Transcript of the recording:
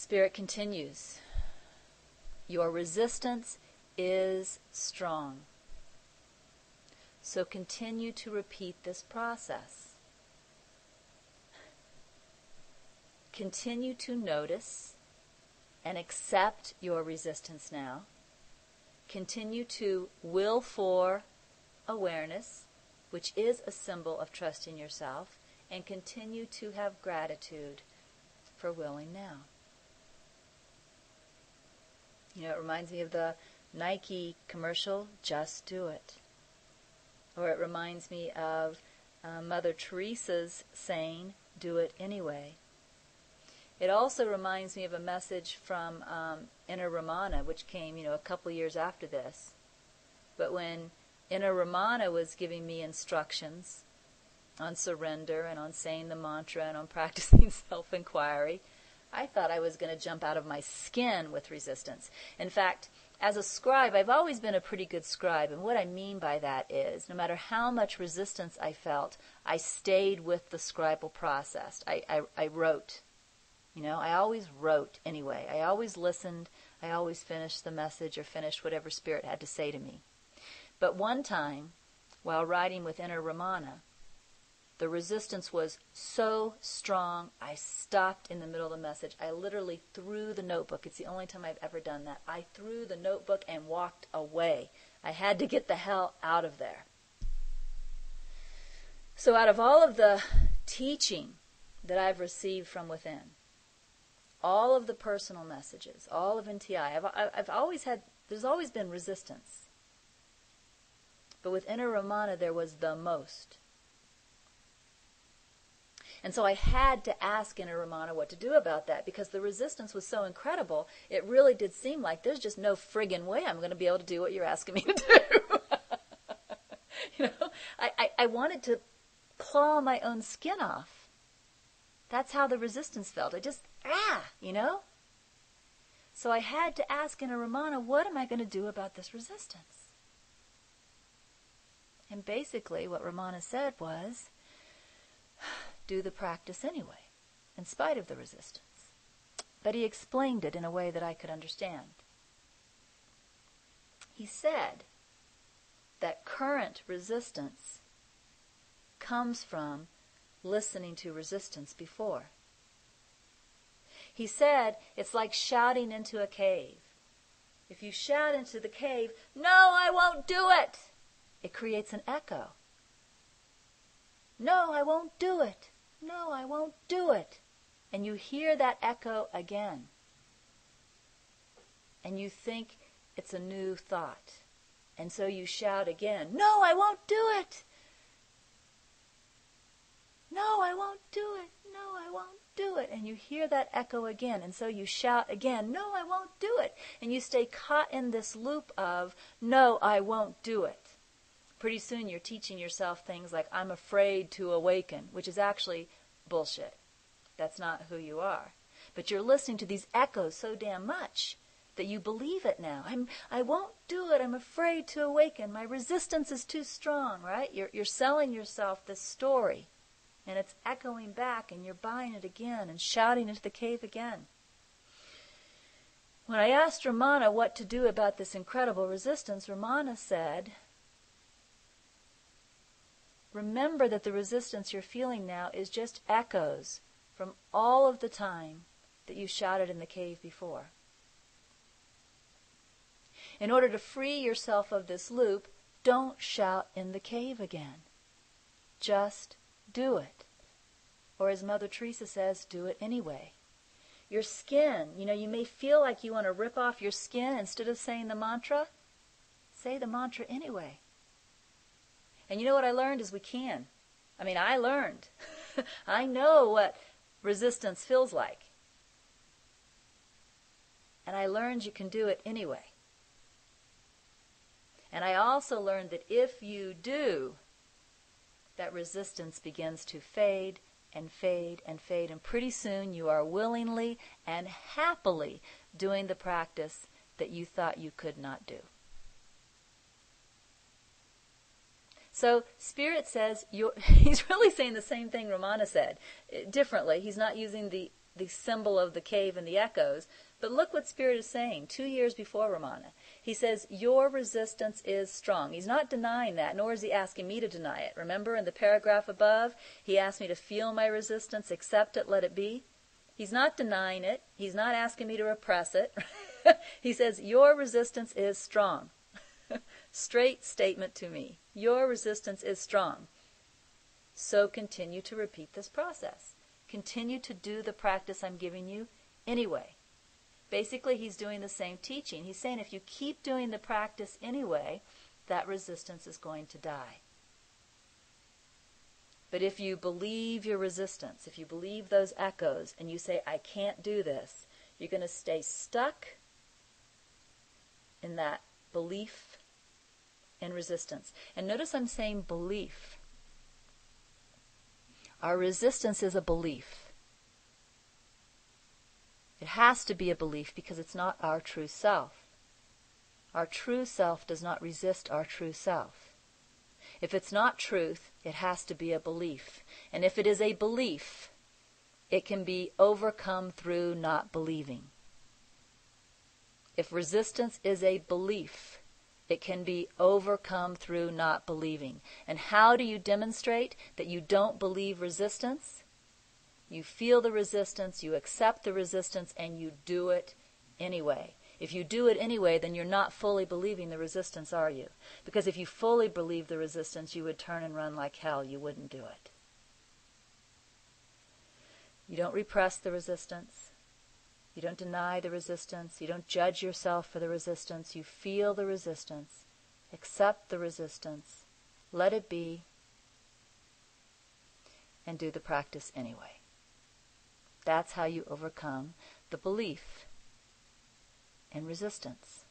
Spirit continues. Your resistance is strong. So continue to repeat this process. Continue to notice and accept your resistance now. Continue to will for awareness, which is a symbol of trust in yourself, and continue to have gratitude for willing now. You know, it reminds me of the Nike commercial, "Just Do It." Or it reminds me of Mother Teresa's saying, "Do it anyway." It also reminds me of a message from Inner Ramana, which came, a couple years after this. But when Inner Ramana was giving me instructions on surrender and on saying the mantra and on practicing self-inquiry, I thought I was going to jump out of my skin with resistance. In fact, as a scribe, I've always been a pretty good scribe, and what I mean by that is, no matter how much resistance I felt, I stayed with the scribal process. I wrote. I always wrote anyway. I always listened. I always finished the message or finished whatever Spirit had to say to me. But one time, while writing with Inner Ramana, the resistance was so strong, I stopped in the middle of the message. I literally threw the notebook. It's the only time I've ever done that. I threw the notebook and walked away. I had to get the hell out of there. So out of all of the teaching that I've received from within, all of the personal messages, all of NTI, there's always been resistance. But with Inner Ramana, there was the most. And so I had to ask Inner Ramana what to do about that, because the resistance was so incredible, it really did seem like there's just no friggin' way I'm going to be able to do what you're asking me to do. I wanted to claw my own skin off. That's how the resistance felt. So I had to ask Inner Ramana, what am I going to do about this resistance? And basically what Ramana said was, do the practice anyway, in spite of the resistance. But he explained it in a way that I could understand. He said that current resistance comes from listening to resistance before. He said it's like shouting into a cave. If you shout into the cave, "No, I won't do it," it creates an echo. "No, I won't do it. No, I won't do it." And you hear that echo again. And you think it's a new thought. And so you shout again, "No, I won't do it. No, I won't do it. No, I won't do it." And you hear that echo again. And so you shout again, "No, I won't do it." And you stay caught in this loop of, "No, I won't do it." Pretty soon you're teaching yourself things like, "I'm afraid to awaken," which is actually bullshit. That's not who you are. But you're listening to these echoes so damn much that you believe it now. I won't do it. I'm afraid to awaken. My resistance is too strong, right? You're selling yourself this story, and it's echoing back, and you're buying it again and shouting into the cave again. When I asked Ramana what to do about this incredible resistance, Ramana said, remember that the resistance you're feeling now is just echoes from all of the time that you shouted in the cave before. In order to free yourself of this loop, don't shout in the cave again. Just do it. Or as Mother Teresa says, do it anyway. Your skin, you may feel like you want to rip off your skin instead of saying the mantra. Say the mantra anyway. And you know what I learned is we can. I learned. I know what resistance feels like. And I learned you can do it anyway. And I also learned that if you do, that resistance begins to fade and fade and fade. And pretty soon you are willingly and happily doing the practice that you thought you could not do. So Spirit says, he's really saying the same thing Ramana said, differently. He's not using the the symbol of the cave and the echoes. But look what Spirit is saying 2 years before Ramana. He says, your resistance is strong. He's not denying that, nor is he asking me to deny it. Remember in the paragraph above, he asked me to feel my resistance, accept it, let it be. He's not denying it. He's not asking me to repress it. He says, your resistance is strong. Straight statement to me. Your resistance is strong. So continue to repeat this process. Continue to do the practice I'm giving you anyway. Basically, he's doing the same teaching. He's saying if you keep doing the practice anyway, that resistance is going to die. But if you believe your resistance, if you believe those echoes, and you say, I can't do this, you're going to stay stuck in that belief and resistance. And notice I'm saying belief. Our resistance is a belief. It has to be a belief because it's not our true self. Our true self does not resist our true self. If it's not truth, it has to be a belief. And if it is a belief, it can be overcome through not believing. If resistance is a belief, it can be overcome through not believing. And how do you demonstrate that you don't believe resistance? You feel the resistance, you accept the resistance, and you do it anyway. If you do it anyway, then you're not fully believing the resistance, are you? Because if you fully believe the resistance, you would turn and run like hell. You wouldn't do it. You don't repress the resistance. You don't deny the resistance. You don't judge yourself for the resistance. You feel the resistance. Accept the resistance. Let it be. And do the practice anyway. That's how you overcome the belief and resistance.